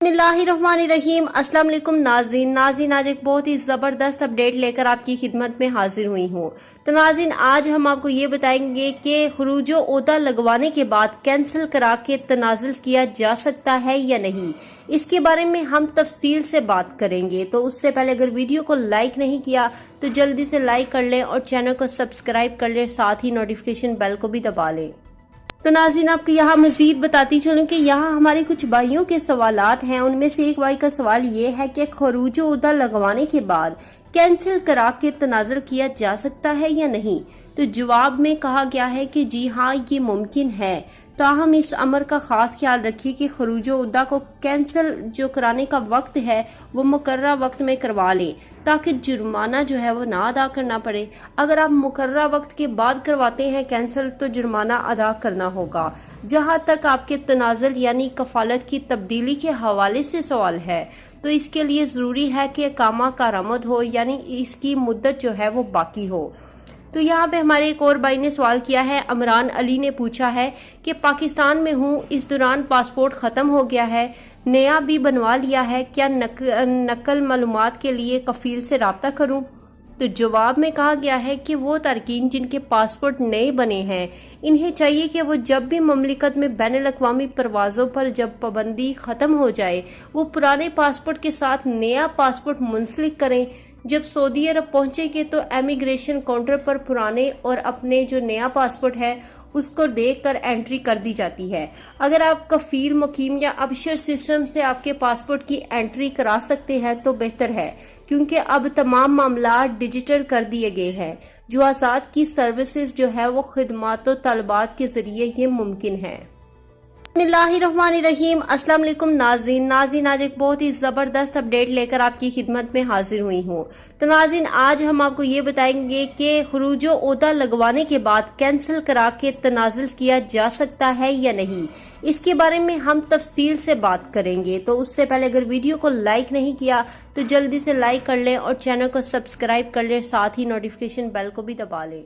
बिस्मिल्लाहिर्रहमानिर्रहीम। अस्सलाम वालेकुम नाज़रीन आज एक बहुत ही ज़बरदस्त अपडेट लेकर आपकी खिदमत में हाजिर हुई हूँ। तो नाज़रीन आज हम आपको ये बताएंगे कि खुरूज ओहदा लगवाने के बाद कैंसिल करा के तनाज़ुल किया जा सकता है या नहीं, इसके बारे में हम तफसील से बात करेंगे। तो उससे पहले अगर वीडियो को लाइक नहीं किया तो जल्दी से लाइक कर लें और चैनल को सब्सक्राइब कर लें, साथ ही नोटिफिकेशन बेल को भी दबा लें। तो नाज़रीन आपको यहाँ मज़ीद बताती चलूँ कि यहाँ हमारे कुछ भाइयों के सवालात हैं। उनमें से एक भाई का सवाल ये है कि खुरूज ओहदा लगवाने के बाद कैंसिल करा के तनाज़ुल किया जा सकता है या नहीं। तो जवाब में कहा गया है कि जी हाँ, ये मुमकिन है, ताहम इस अमर का ख़ास ख्याल रखिए कि खुरूज ओहदा को कैंसिल जो कराने का वक्त है वो मुकर्ररा वक्त में करवा लें, ताकि जुर्माना जो है वो ना अदा करना पड़े। अगर आप मुकर्ररा वक्त के बाद करवाते हैं कैंसिल तो जुर्माना अदा करना होगा। जहां तक आपके तनाज़ुल यानी कफालत की तब्दीली के हवाले से सवाल है तो इसके लिए ज़रूरी है कि इकामा कारामद हो, यानी इसकी मुद्दत जो है वो बाकी हो। तो यहाँ पे हमारे एक और भाई ने सवाल किया है, अमरान अली ने पूछा है कि पाकिस्तान में हूँ, इस दौरान पासपोर्ट ख़त्म हो गया है, नया भी बनवा लिया है, क्या नकल मालूमात के लिए कफील से रब्ता करूँ। तो जवाब में कहा गया है कि वो तारकीन जिनके पासपोर्ट नए बने हैं इन्हें चाहिए कि वो जब भी ममलिकत में बैनुल-अक़वामी परवाज़ों पर जब पाबंदी ख़त्म हो जाए वो पुराने पासपोर्ट के साथ नया पासपोर्ट मुंसलिक करें। जब सऊदी अरब पहुंचेंगे तो इमिग्रेशन काउंटर पर पुराने और अपने जो नया पासपोर्ट है उसको देखकर एंट्री कर दी जाती है। अगर आप कफील, मुकीम या अबशर सिस्टम से आपके पासपोर्ट की एंट्री करा सकते हैं तो बेहतर है, क्योंकि अब तमाम मामला डिजिटल कर दिए गए हैं। जुआसात की सर्विसेज जो है वो खिदमात और तलबात के जरिए ये मुमकिन है। बिस्मिल्लाहिर्रहमानिर्रहीम। अस्सलाम वालेकुम नाज़रीन आज एक बहुत ही ज़बरदस्त अपडेट लेकर आपकी खिदमत में हाजिर हुई हूँ। तो नाज़रीन आज हम आपको ये बताएंगे कि खुरूज ओहदा लगवाने के बाद कैंसिल करा के तनाज़ुल किया जा सकता है या नहीं, इसके बारे में हम तफसील से बात करेंगे। तो उससे पहले अगर वीडियो को लाइक नहीं किया तो जल्दी से लाइक कर लें और चैनल को सब्सक्राइब कर लें, साथ ही नोटिफिकेशन बेल को भी दबा लें।